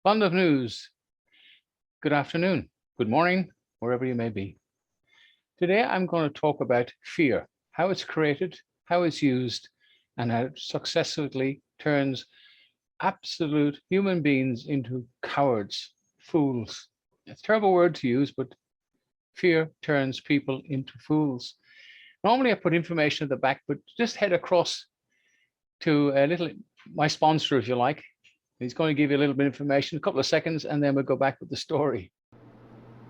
Bond of News. Good afternoon, good morning, wherever you may be. Today I'm going to talk about fear, how it's created, how it's used, and how it successfully turns absolute human beings into cowards, fools. It's a terrible word to use, but fear turns people into fools. Normally I put information at the back, but just head across to my sponsor, if you like. He's going to give you a little bit of information, a couple of seconds, and then we'll go back with the story.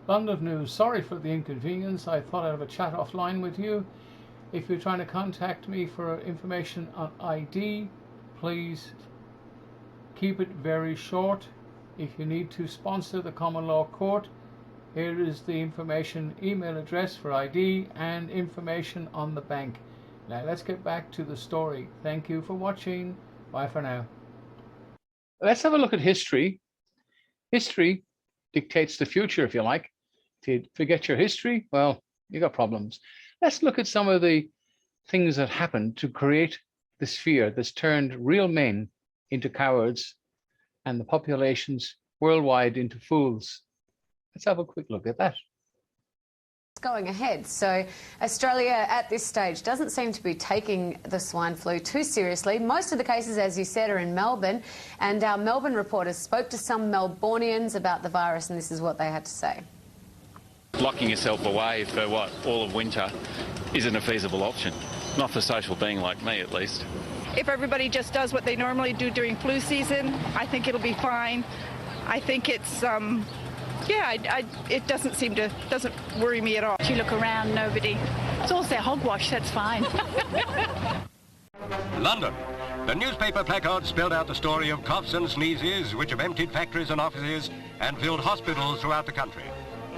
Bond of News, sorry for the inconvenience. I thought I'd have a chat offline with you. If you're trying to contact me for information on ID, please keep it very short. If you need to sponsor the common law court, here is the information, email address for ID and information on the bank. Now let's get back to the story. Thank you for watching. Bye for now. Let's have a look at history. History dictates the future, if you like. If you forget your history, well, you got problems. Let's look at some of the things that happened to create this fear that's turned real men into cowards and the populations worldwide into fools. Let's have a quick look at that. Going ahead. So Australia at this stage doesn't seem to be taking the swine flu too seriously. Most of the cases, as you said, are in Melbourne, and our Melbourne reporters spoke to some Melbournians about the virus, and this is what they had to say. Locking yourself away for all of winter isn't a feasible option. Not for a social being like me, at least. If everybody just does what they normally do during flu season, I think it'll be fine. I think it's it doesn't worry me at all. You look around, nobody. It's all their hogwash, that's fine. London. The newspaper placards spelled out the story of coughs and sneezes which have emptied factories and offices and filled hospitals throughout the country.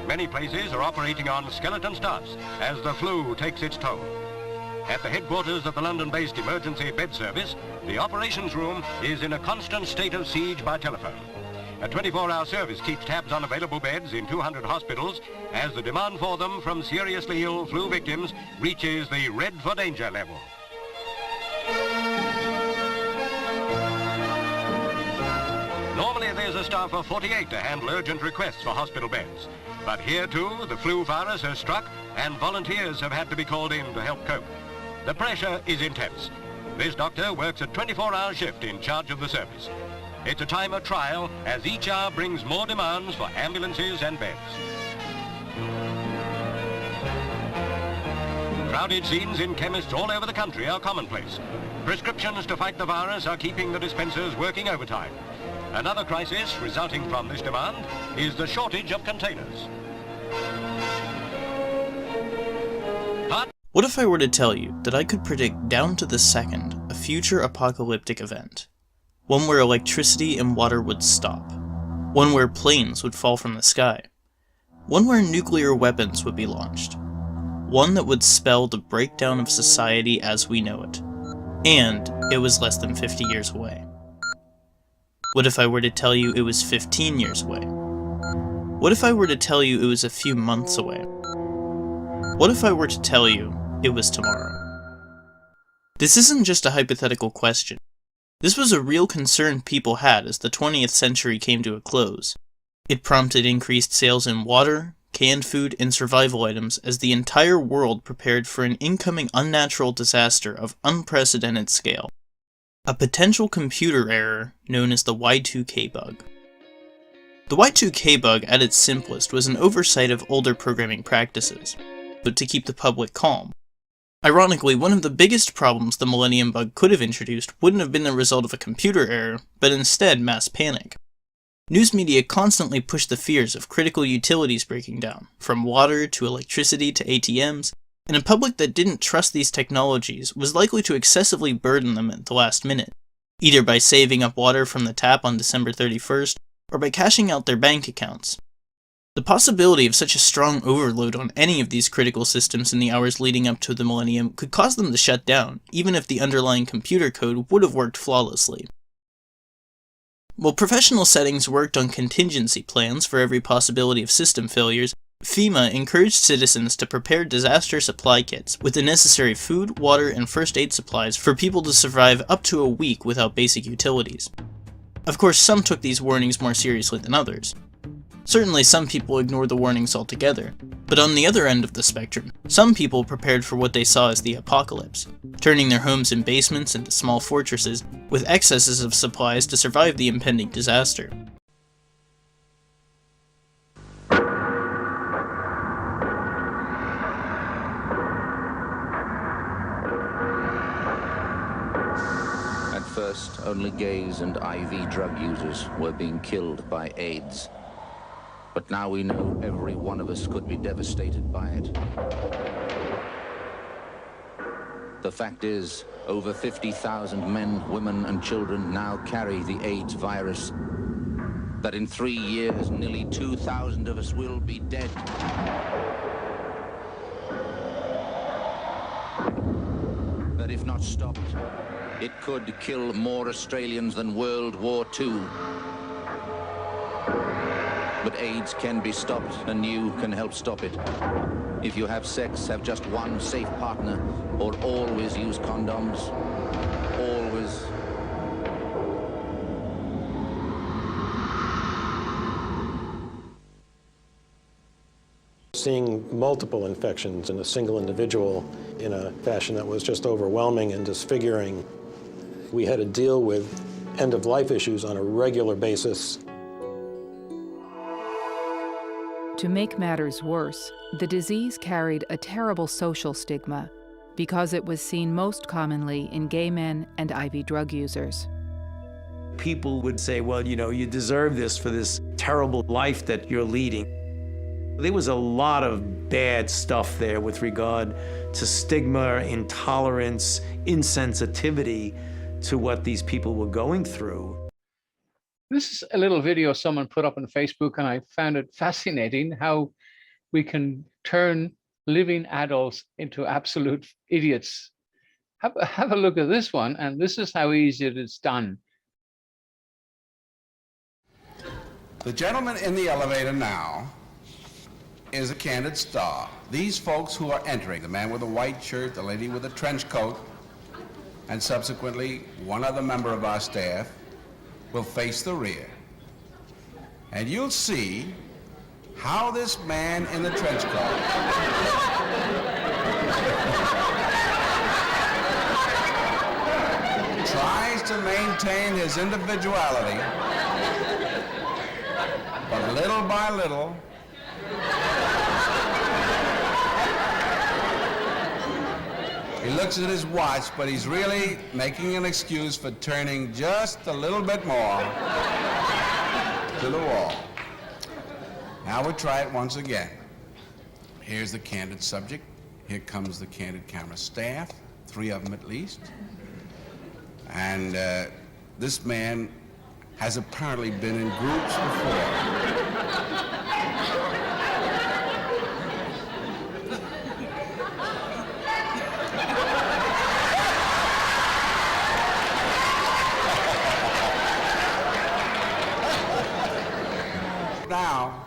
Many places are operating on skeleton staffs as the flu takes its toll. At the headquarters of the London-based emergency bed service, the operations room is in a constant state of siege by telephone. A 24-hour service keeps tabs on available beds in 200 hospitals as the demand for them from seriously ill flu victims reaches the red for danger level. Normally there's a staff of 48 to handle urgent requests for hospital beds. But here too, the flu virus has struck and volunteers have had to be called in to help cope. The pressure is intense. This doctor works a 24-hour shift in charge of the service. It's a time of trial as each hour brings more demands for ambulances and beds. Crowded scenes in chemists all over the country are commonplace. Prescriptions to fight the virus are keeping the dispensers working overtime. Another crisis resulting from this demand is the shortage of containers. What if I were to tell you that I could predict down to the second a future apocalyptic event? One where electricity and water would stop. One where planes would fall from the sky. One where nuclear weapons would be launched. One that would spell the breakdown of society as we know it. And it was less than 50 years away. What if I were to tell you it was 15 years away? What if I were to tell you it was a few months away? What if I were to tell you it was tomorrow? This isn't just a hypothetical question. This was a real concern people had as the 20th century came to a close. It prompted increased sales in water, canned food, and survival items as the entire world prepared for an incoming unnatural disaster of unprecedented scale. A potential computer error known as the Y2K bug. The Y2K bug at its simplest was an oversight of older programming practices, but to keep the public calm. Ironically, one of the biggest problems the Millennium Bug could have introduced wouldn't have been the result of a computer error, but instead mass panic. News media constantly pushed the fears of critical utilities breaking down, from water to electricity to ATMs, and a public that didn't trust these technologies was likely to excessively burden them at the last minute, either by saving up water from the tap on December 31st, or by cashing out their bank accounts. The possibility of such a strong overload on any of these critical systems in the hours leading up to the millennium could cause them to shut down, even if the underlying computer code would have worked flawlessly. While professional settings worked on contingency plans for every possibility of system failures, FEMA encouraged citizens to prepare disaster supply kits with the necessary food, water, and first aid supplies for people to survive up to a week without basic utilities. Of course, some took these warnings more seriously than others. Certainly some people ignored the warnings altogether, but on the other end of the spectrum, some people prepared for what they saw as the apocalypse, turning their homes and basements into small fortresses with excesses of supplies to survive the impending disaster. At first, only gays and IV drug users were being killed by AIDS. But now we know every one of us could be devastated by it. The fact is, over 50,000 men, women, and children now carry the AIDS virus. That in 3 years, nearly 2,000 of us will be dead. That if not stopped, it could kill more Australians than World War II. But AIDS can be stopped, and you can help stop it. If you have sex, have just one safe partner, or always use condoms. Always. Seeing multiple infections in a single individual in a fashion that was just overwhelming and disfiguring. We had to deal with end-of-life issues on a regular basis. To make matters worse, the disease carried a terrible social stigma because it was seen most commonly in gay men and IV drug users. People would say, well, you deserve this for this terrible life that you're leading. There was a lot of bad stuff there with regard to stigma, intolerance, insensitivity to what these people were going through. This is a little video someone put up on Facebook, and I found it fascinating how we can turn living adults into absolute idiots. Have a look at this one, and this is how easy it is done. The gentleman in the elevator now is a candid star. These folks who are entering, the man with the white shirt, the lady with the trench coat, and subsequently one other member of our staff, will face the rear. And you'll see how this man in the trench coat tries to maintain his individuality, but little by little, he looks at his watch, but he's really making an excuse for turning just a little bit more to the wall. Now we'll try it once again. Here's the candid subject. Here comes the candid camera staff, 3 of them at least. And this man has apparently been in groups before. Now,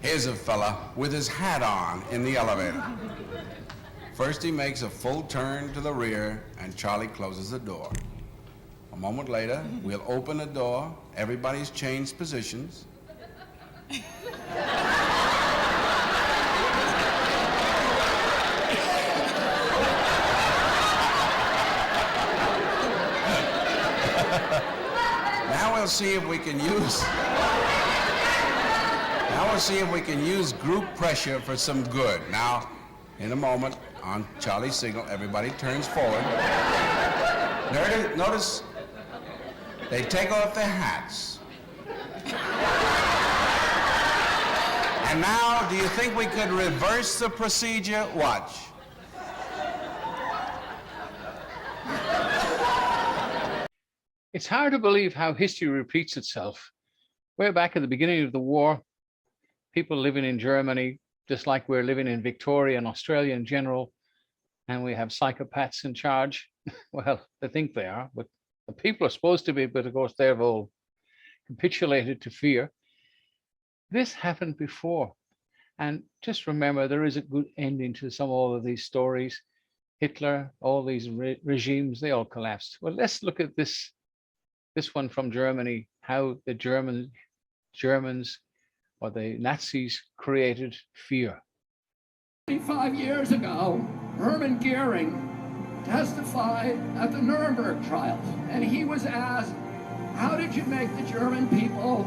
here's a fella with his hat on in the elevator. First he makes a full turn to the rear, and Charlie closes the door. A moment later, we'll open the door, everybody's changed positions. Now we'll see if we can use group pressure for some good. Now, in a moment, on Charlie's signal, everybody turns forward. Notice they take off their hats. And now, do you think we could reverse the procedure? Watch. It's hard to believe how history repeats itself. Way back at the beginning of the war, people living in Germany, just like we're living in Victoria and Australia in general, and we have psychopaths in charge. Well, they think they are, but the people are supposed to be, but of course they've all capitulated to fear. This happened before. And just remember, there is a good ending to all of these stories. Hitler, all these regimes, they all collapsed. Well, let's look at this This one from Germany, how the Germans or the Nazis created fear. 25 years ago, Hermann Goering testified at the Nuremberg trials, and he was asked, how did you make the German people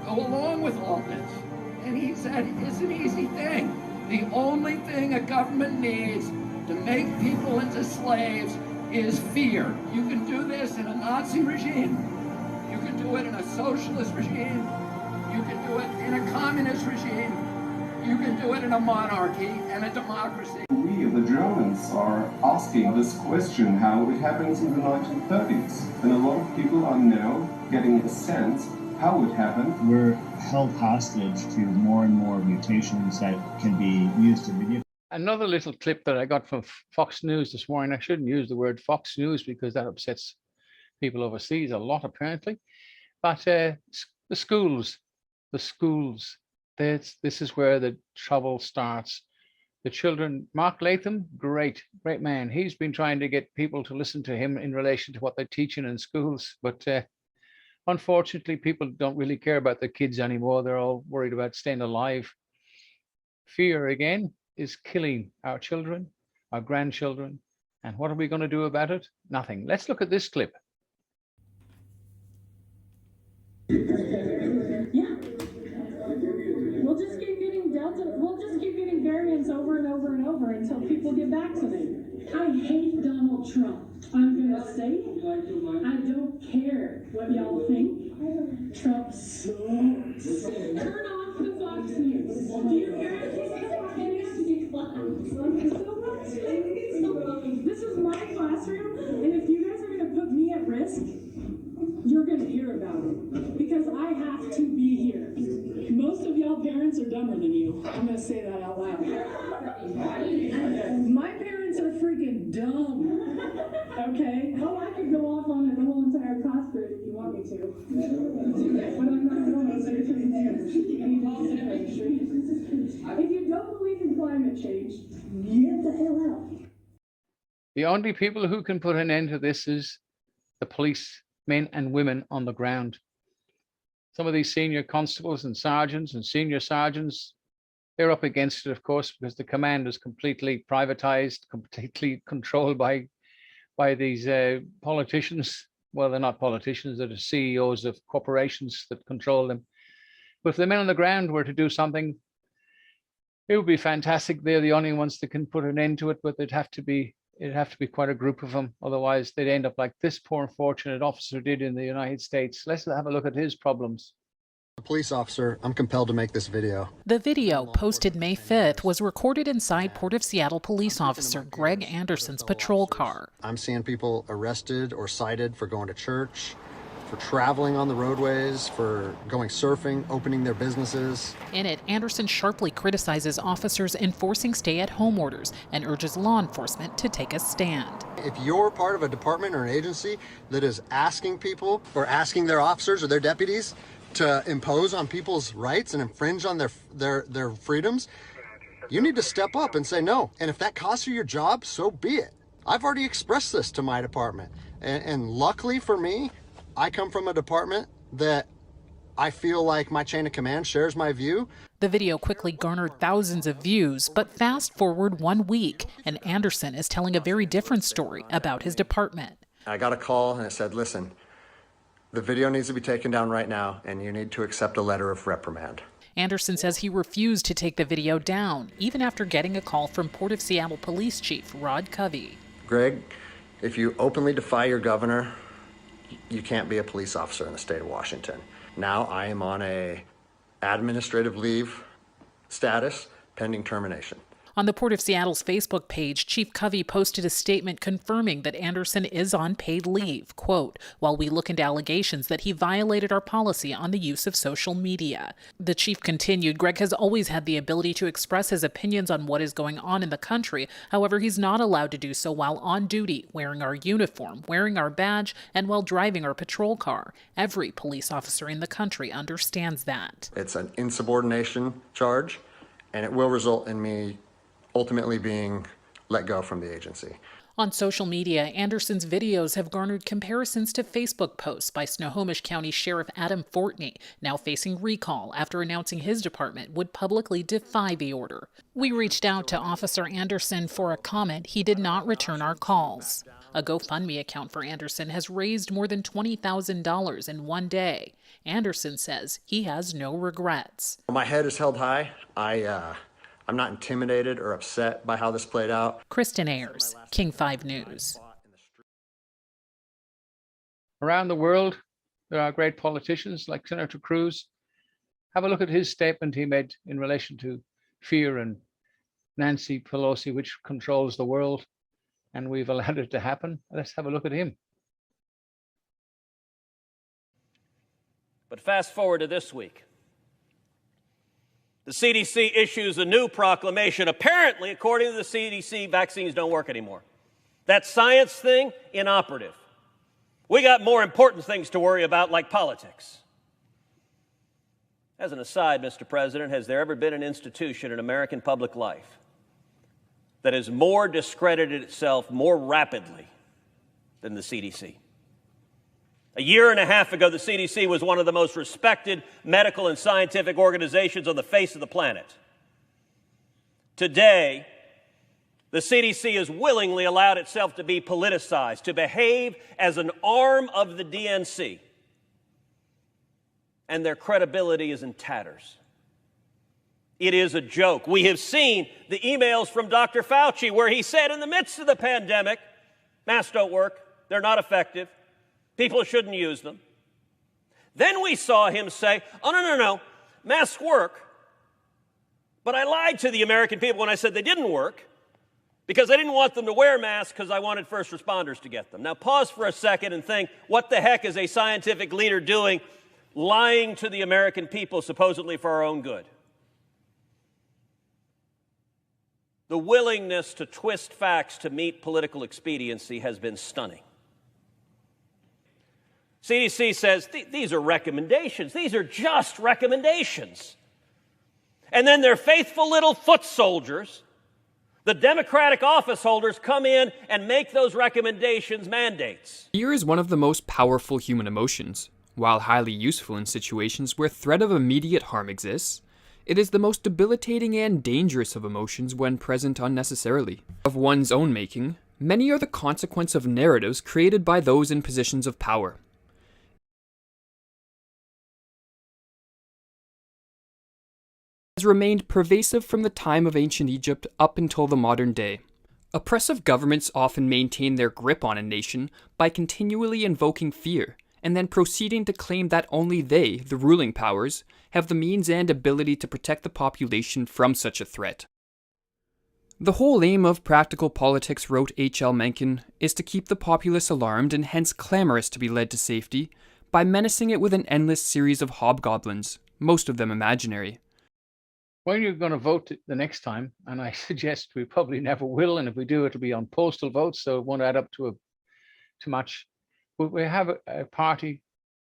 go along with all this? And he said, it's an easy thing. The only thing a government needs to make people into slaves is fear. You can do this in a Nazi regime. You can do it in a socialist regime. You can do it in a communist regime. You can do it in a monarchy and a democracy. We, the Germans, are asking this question, how it happens in the 1930s. And a lot of people are now getting a sense how it happened. We're held hostage to more and more mutations that can be used to manipulate. Another little clip that I got from Fox News this morning. I shouldn't use the word Fox News because that upsets people overseas a lot, apparently. But the schools, this is where the trouble starts. The children, Mark Latham, great man. He's been trying to get people to listen to him in relation to what they're teaching in schools. But unfortunately, people don't really care about the kids anymore. They're all worried about staying alive. Fear, again, is killing our children, our grandchildren. And what are we going to do about it? Nothing. Let's look at this clip. We'll just keep getting variants over and over and over until people get vaccinated. I hate Donald Trump. I'm gonna say it. I don't care what y'all think. Trump sucks. Turn off the Fox News. Do you hear it? This is my classroom, and if you guys are gonna put me at risk, you're gonna hear about it because I have to be here. Most of y'all parents are dumber than you. I'm gonna say that out loud. My parents are freaking dumb. Okay? Oh, I could go off on the whole entire class period if you want me to. But I'm not going to say it. If you don't believe in climate change, get the hell out. The only people who can put an end to this is the police, men and women on the ground. Some of these senior constables and sergeants and senior sergeants, they're up against it, of course, because the command is completely privatized, completely controlled by these politicians. Well, they're not politicians, they're the CEOs of corporations that control them. But if the men on the ground were to do something, it would be fantastic. They're the only ones that can put an end to it, but it'd have to be quite a group of them. Otherwise, they'd end up like this poor unfortunate officer did in the United States. Let's have a look at his problems. A police officer, I'm compelled to make this video. The video, posted May 5th, was recorded inside Port of Seattle police officer Greg Anderson's patrol car. I'm seeing people arrested or cited for going to church, for traveling on the roadways, for going surfing, opening their businesses. In it, Anderson sharply criticizes officers enforcing stay-at-home orders and urges law enforcement to take a stand. If you're part of a department or an agency that is asking people or asking their officers or their deputies to impose on people's rights and infringe on their freedoms, you need to step up and say no. And if that costs you your job, so be it. I've already expressed this to my department. And luckily for me, I come from a department that I feel like my chain of command shares my view. The video quickly garnered thousands of views, but fast forward 1 week, and Anderson is telling a very different story about his department. I got a call and it said, listen, the video needs to be taken down right now, and you need to accept a letter of reprimand. Anderson says he refused to take the video down, even after getting a call from Port of Seattle Police Chief Rod Covey. Greg, if you openly defy your governor, you can't be a police officer in the state of Washington. Now I am on a administrative leave status pending termination. On the Port of Seattle's Facebook page, Chief Covey posted a statement confirming that Anderson is on paid leave, quote, while we look into allegations that he violated our policy on the use of social media. The chief continued, Greg has always had the ability to express his opinions on what is going on in the country. However, he's not allowed to do so while on duty, wearing our uniform, wearing our badge, and while driving our patrol car. Every police officer in the country understands that. It's an insubordination charge, and it will result in me ultimately being let go from the agency. On social media, Anderson's videos have garnered comparisons to Facebook posts by Snohomish County Sheriff Adam Fortney, now facing recall after announcing his department would publicly defy the order. We reached out to Officer Anderson for a comment. He did not return our calls. A GoFundMe account for Anderson has raised more than $20,000 in one day. Anderson says he has no regrets. My head is held high. I'm not intimidated or upset by how this played out. Kristen Ayers, King 5 News. Around the world, there are great politicians like Senator Cruz. Have a look at his statement he made in relation to fear and Nancy Pelosi, which controls the world, and we've allowed it to happen. Let's have a look at him. But fast forward to this week. The CDC issues a new proclamation. Apparently, according to the CDC, vaccines don't work anymore. That science thing, inoperative. We got more important things to worry about, like politics. As an aside, Mr. President, has there ever been an institution in American public life that has more discredited itself more rapidly than the CDC? A year and a half ago, the CDC was one of the most respected medical and scientific organizations on the face of the planet. Today, the CDC has willingly allowed itself to be politicized, to behave as an arm of the DNC, and their credibility is in tatters. It is a joke. We have seen the emails from Dr. Fauci where he said in the midst of the pandemic, masks don't work, they're not effective. People shouldn't use them. Then we saw him say, oh, no, masks work. But I lied to the American people when I said they didn't work because I didn't want them to wear masks because I wanted first responders to get them. Now pause for a second and think, what the heck is a scientific leader doing lying to the American people supposedly for our own good? The willingness to twist facts to meet political expediency has been stunning. CDC says these are recommendations. These are just recommendations. And then their faithful little foot soldiers, the Democratic office holders, come in and make those recommendations mandates. Fear is one of the most powerful human emotions. While highly useful in situations where threat of immediate harm exists, it is the most debilitating and dangerous of emotions when present unnecessarily. Of one's own making, many are the consequence of narratives created by those in positions of power. Has remained pervasive from the time of ancient Egypt up until the modern day. Oppressive governments often maintain their grip on a nation by continually invoking fear, and then proceeding to claim that only they, the ruling powers, have the means and ability to protect the population from such a threat. The whole aim of practical politics, wrote H.L. Mencken, is to keep the populace alarmed and hence clamorous to be led to safety by menacing it with an endless series of hobgoblins, most of them imaginary. When you're going to vote the next time, and I suggest we probably never will, and if we do, it'll be on postal votes, so it won't add up to too much. But we have a party,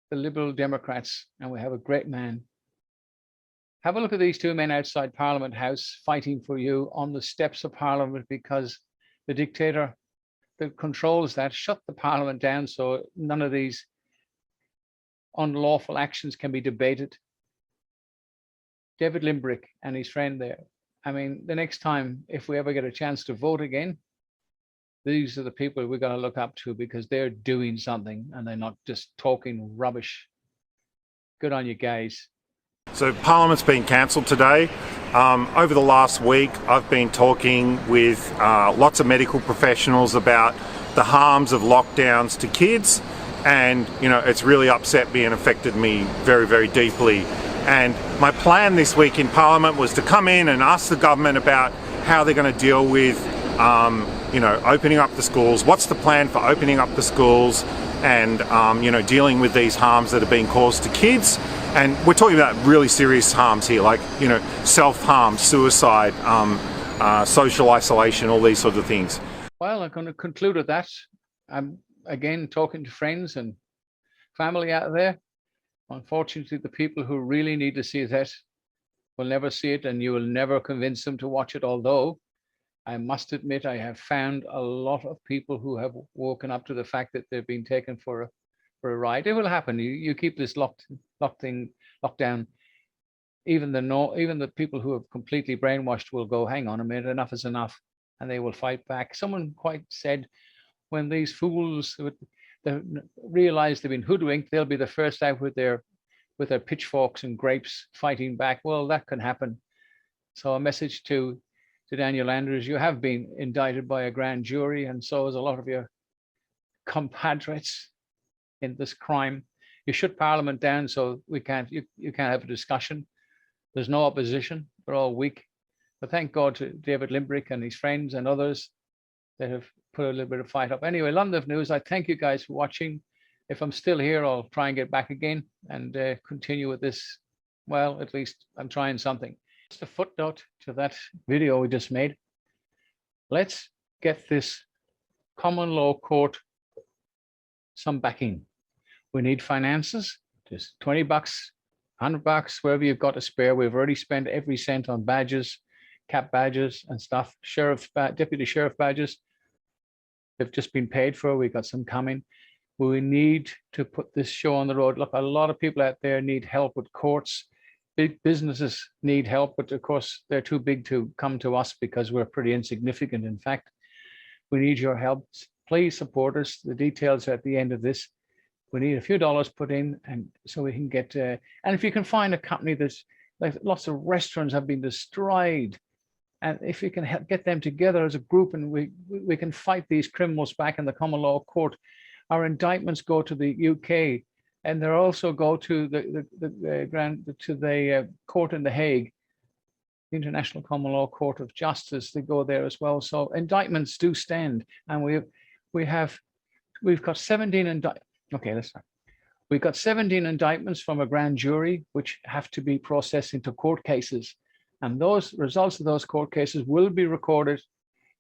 the Liberal Democrats, and we have a great man. Have a look at these two men outside Parliament House fighting for you on the steps of Parliament because the dictator that controls that shut the Parliament down so none of these unlawful actions can be debated. David Limbrick and his friend there. I mean, the next time, if we ever get a chance to vote again, these are the people we're going to look up to because they're doing something and they're not just talking rubbish. Good on you guys. So Parliament's been cancelled today. Over the last week, I've been talking with lots of medical professionals about the harms of lockdowns to kids. And, you know, it's really upset me and affected me very, very deeply. And my plan this week in Parliament was to come in and ask the government about how they're going to deal with, opening up the schools. What's the plan for opening up the schools and, dealing with these harms that are being caused to kids? And we're talking about really serious harms here, like, self-harm, suicide, social isolation, all these sorts of things. Well, I'm going to conclude with that. I'm, again, talking to friends and family out there. Unfortunately, the people who really need to see that will never see it, and you will never convince them to watch it, although I must admit, I have found a lot of people who have woken up to the fact that they've been taken for a ride. It will happen. You keep this lockdown. Even the people who have completely brainwashed will go, hang on a minute, enough is enough, and they will fight back. Someone quite said, when these fools realize they've been hoodwinked, they'll be the first out with their pitchforks and grapes fighting back. Well, that can happen. So a message to Daniel Andrews: you have been indicted by a grand jury, and so is a lot of your compadres in this crime. You shut Parliament down so you can't have a discussion. There's no opposition. They're all weak. But thank God to David Limbrick and his friends and others that have put a little bit of fight up. Anyway, London News, I thank you guys for watching. If I'm still here, I'll try and get back again and continue with this. Well, at least I'm trying something. Just a footnote to that video we just made. Let's get this common law court some backing. We need finances, just $20, $100, wherever you've got to spare. We've already spent every cent on badges, cap badges and stuff. Deputy sheriff badges, they've just been paid for. We've got some coming. We need to put this show on the road. Look, a lot of people out there need help with courts. Big businesses need help, but of course they're too big to come to us because we're pretty insignificant. In fact, we need your help. Please support us. The details are at the end of this. We need a few dollars put in, and so we can get. And if you can find a company that's like, lots of restaurants have been destroyed, and if you can get them together as a group, and we can fight these criminals back in the common law court. Our indictments go to the UK, and they also go to the court in The Hague, the International Common Law Court of Justice. They go there as well. So indictments do stand, and we've got 17 indictments. Okay, let's start. We've got 17 indictments from a grand jury, which have to be processed into court cases. And those results of those court cases will be recorded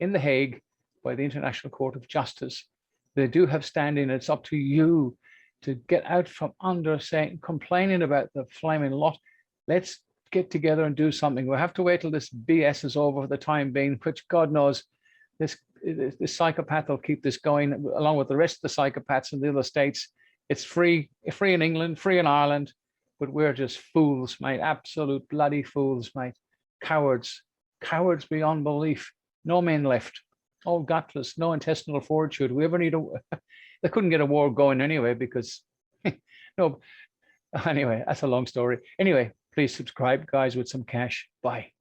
in The Hague by the International Court of Justice. They do have standing. It's up to you to get out from under complaining about the flaming lot. Let's get together and do something. We'll have to wait till this BS is over for the time being, which God knows this psychopath will keep this going along with the rest of the psychopaths in the other states. It's free in England, free in Ireland, but we're just fools, mate. Absolute bloody fools, mate. Cowards beyond belief. No men left. All gutless, no intestinal fortitude. We ever need they couldn't get a war going anyway because no. Anyway, that's a long story. Anyway, please subscribe, guys, with some cash. Bye.